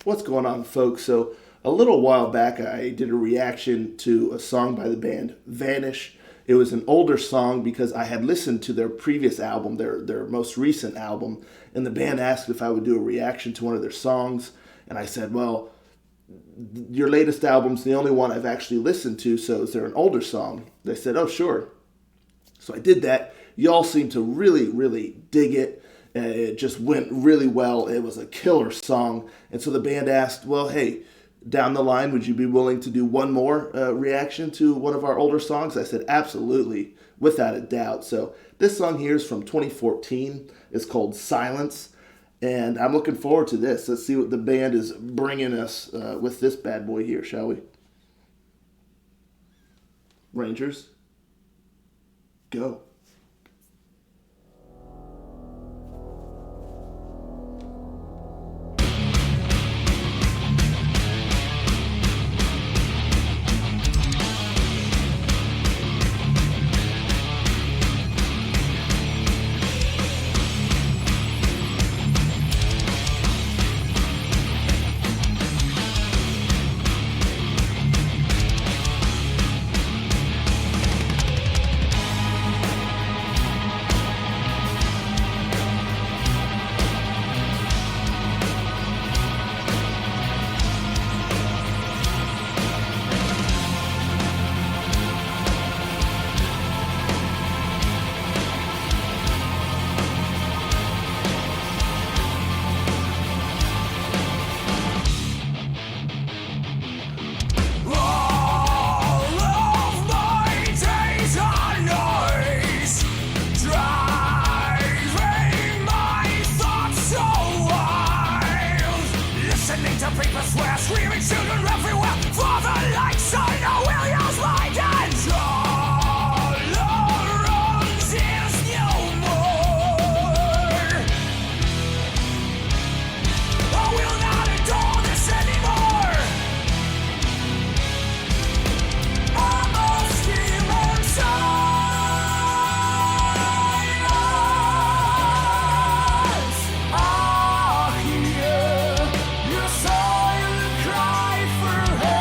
What's going on, folks? So, a little while back, I did a reaction to a song by the band Vanish. It was an older song because I had listened to their previous album, their most recent album, and the band asked if I would do a reaction to one of their songs. And I said, well, your latest album's the only one I've actually listened to, so is there an older song? They said, oh, sure. So I did that. Y'all seemed to really, really dig it. It just went really well. It was a killer song. And so the band asked, well, hey, down the line, would you be willing to do one more reaction to one of our older songs? I said, absolutely, without a doubt. So this song here is from 2014. It's called Silence. And I'm looking forward to this. Let's see what the band is bringing us with this bad boy here, shall we? Rangers, go. Screaming children everywhere for the lights I know will use my dance. Tolerance is no more. I will not endure this anymore. I must keep on silence. I hear your silent cry for help.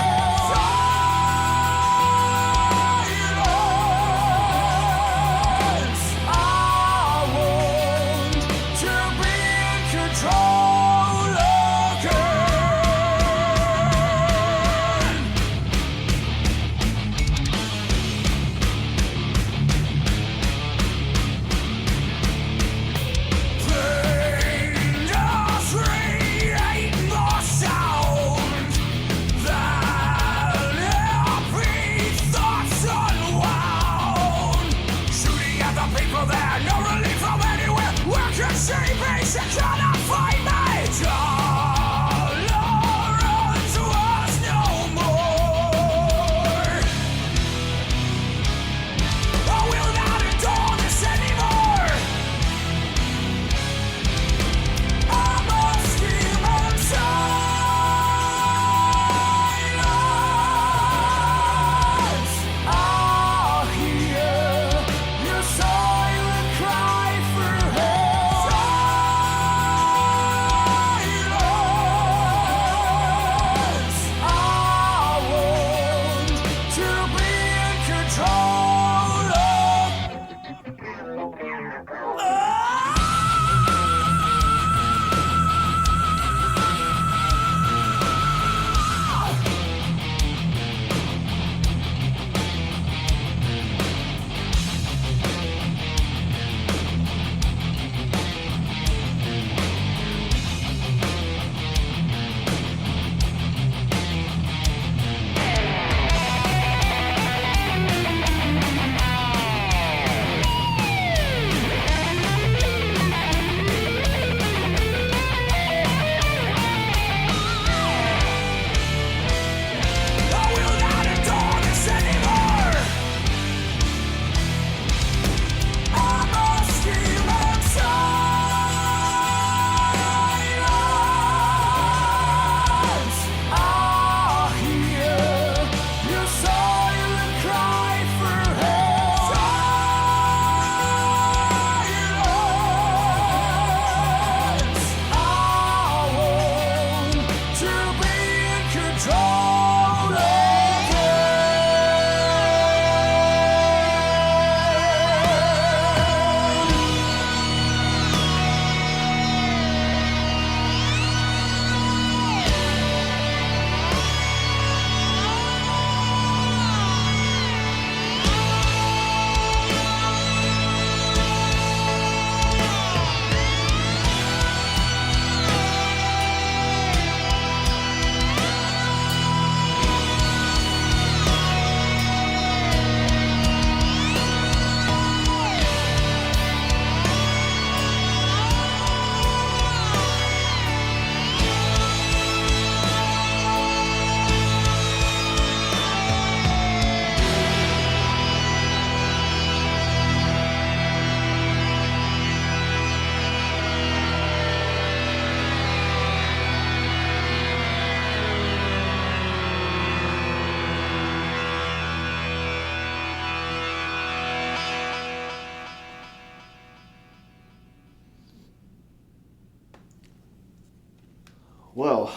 Well,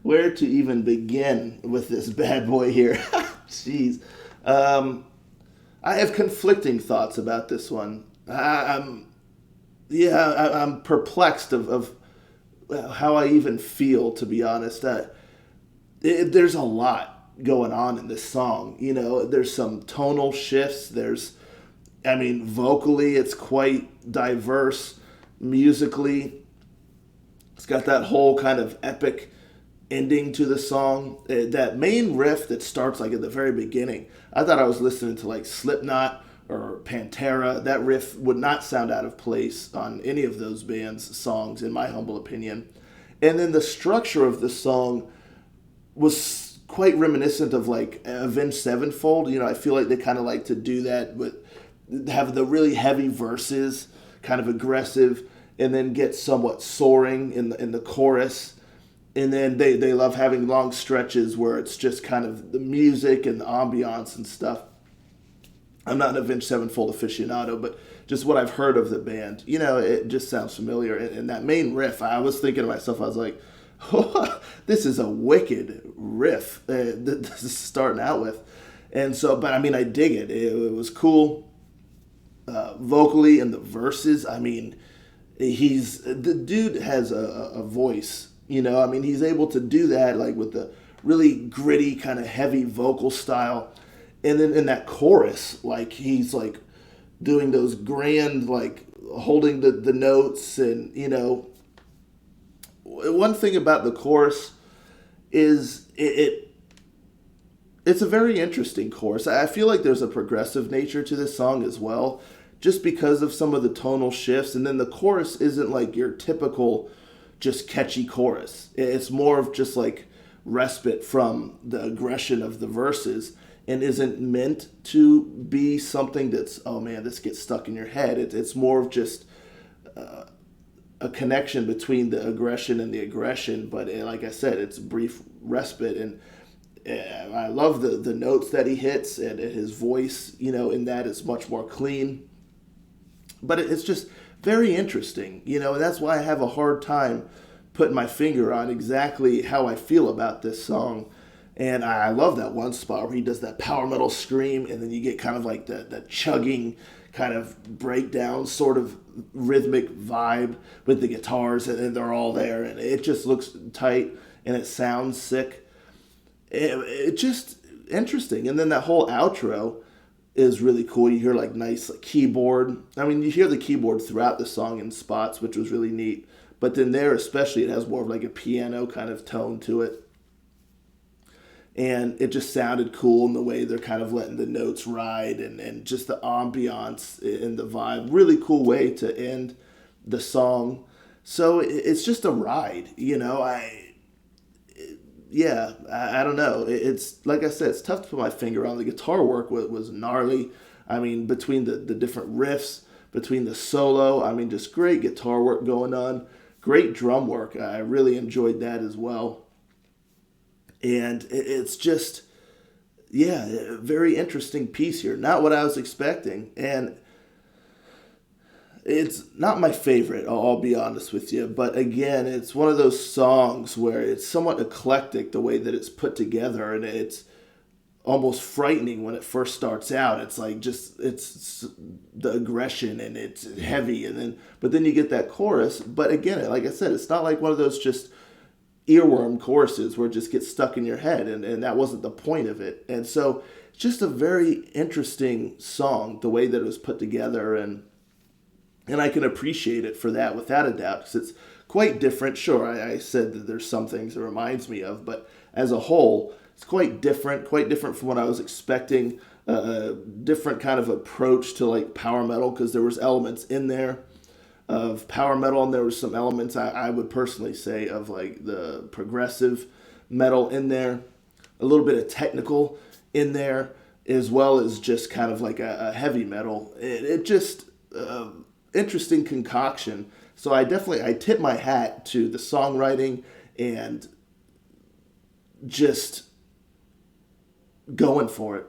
where to even begin with this bad boy here? Jeez. Um, I have conflicting thoughts about this one. I'm perplexed of how I even feel, to be honest. There's a lot going on in this song. You know, there's some tonal shifts. Vocally, it's quite diverse. Musically, it's got that whole kind of epic ending to the song. That main riff that starts like at the very beginning, I thought I was listening to like Slipknot or Pantera. That riff would not sound out of place on any of those bands' songs, in my humble opinion. And then the structure of the song was quite reminiscent of like Avenged Sevenfold. You know, I feel like they kind of like to do that with have the really heavy verses, kind of aggressive, and then get somewhat soaring in the chorus. And then they love having long stretches where it's just kind of the music and the ambiance and stuff. I'm not an Avenged Sevenfold aficionado, but just what I've heard of the band, you know, it just sounds familiar. And that main riff, I was thinking to myself, I was like, oh, this is a wicked riff. This is starting out with. And so, but I mean, I dig it. It was cool. Vocally and the verses, I mean, the dude has a voice, you know. I mean, he's able to do that like with the really gritty kind of heavy vocal style, and then in that chorus, like he's like doing those grand like holding the notes, and you know, one thing about the chorus is it's a very interesting chorus. I feel like there's a progressive nature to this song as well, just because of some of the tonal shifts. And then the chorus isn't like your typical just catchy chorus. It's more of just like respite from the aggression of the verses, and isn't meant to be something that's, oh man, this gets stuck in your head. It's more of just a connection between the aggression and the aggression. But like I said, it's brief respite. And I love the notes that he hits, and his voice, you know, in that is much more clean. But it's just very interesting, you know, and that's why I have a hard time putting my finger on exactly how I feel about this song. And I love that one spot where he does that power metal scream, and then you get kind of like the chugging kind of breakdown sort of rhythmic vibe with the guitars, and they're all there, and it just looks tight, and it sounds sick. It just interesting. And then that whole outro is really cool. You hear like nice like keyboard. I mean, you hear the keyboard throughout the song in spots, which was really neat. But then there especially, it has more of like a piano kind of tone to it. And it just sounded cool in the way they're kind of letting the notes ride, and just the ambiance and the vibe. Really cool way to end the song. So it's just a ride, you know. I don't know. It's like I said, it's tough to put my finger on. The guitar work was gnarly. I mean, between the different riffs, between the solo, I mean, just great guitar work going on. Great drum work. I really enjoyed that as well. And it's just, yeah, a very interesting piece here. Not what I was expecting. And it's not my favorite, I'll be honest with you. But again, it's one of those songs where it's somewhat eclectic the way that it's put together, and it's almost frightening when it first starts out. It's like just, it's the aggression, and it's heavy, but then you get that chorus. But again, like I said, it's not like one of those just earworm choruses where it just gets stuck in your head, and that wasn't the point of it. And so it's just a very interesting song, the way that it was put together, and I can appreciate it for that without a doubt, because it's quite different. Sure, I said that there's some things it reminds me of, but as a whole, it's quite different from what I was expecting. A different kind of approach to like power metal, because there was elements in there of power metal, and there was some elements I would personally say of like the progressive metal in there, a little bit of technical in there, as well as just kind of like a heavy metal. It just interesting concoction. So I tip my hat to the songwriting and just going for it.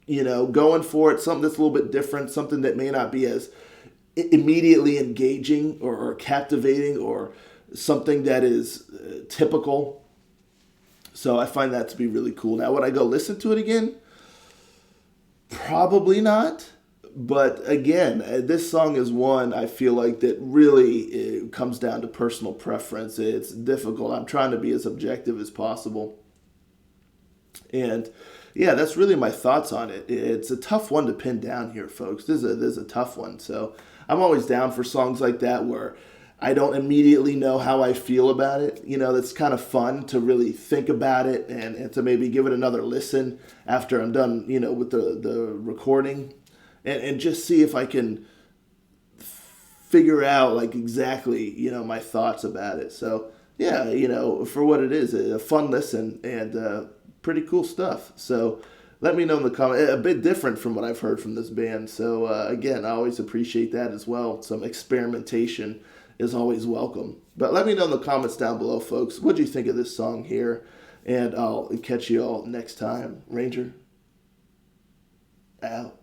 You know, going for it, something that's a little bit different, something that may not be as immediately engaging or captivating or something that is typical. So I find that to be really cool. Now, would I go listen to it again? Probably not. But again, this song is one I feel like that really comes down to personal preference. It's difficult. I'm trying to be as objective as possible. And yeah, that's really my thoughts on it. It's a tough one to pin down here, folks. This is a tough one. So I'm always down for songs like that where I don't immediately know how I feel about it. That's kind of fun to really think about it and to maybe give it another listen after I'm done, with the recording and just see if I can figure out like exactly, my thoughts about it. So yeah, for what it is, a fun listen and pretty cool stuff. So let me know in the comment. A bit different from what I've heard from this band. So again, I always appreciate that as well. Some experimentation is always welcome. But let me know in the comments down below, folks. What do you think of this song here? And I'll catch you all next time. Ranger, out.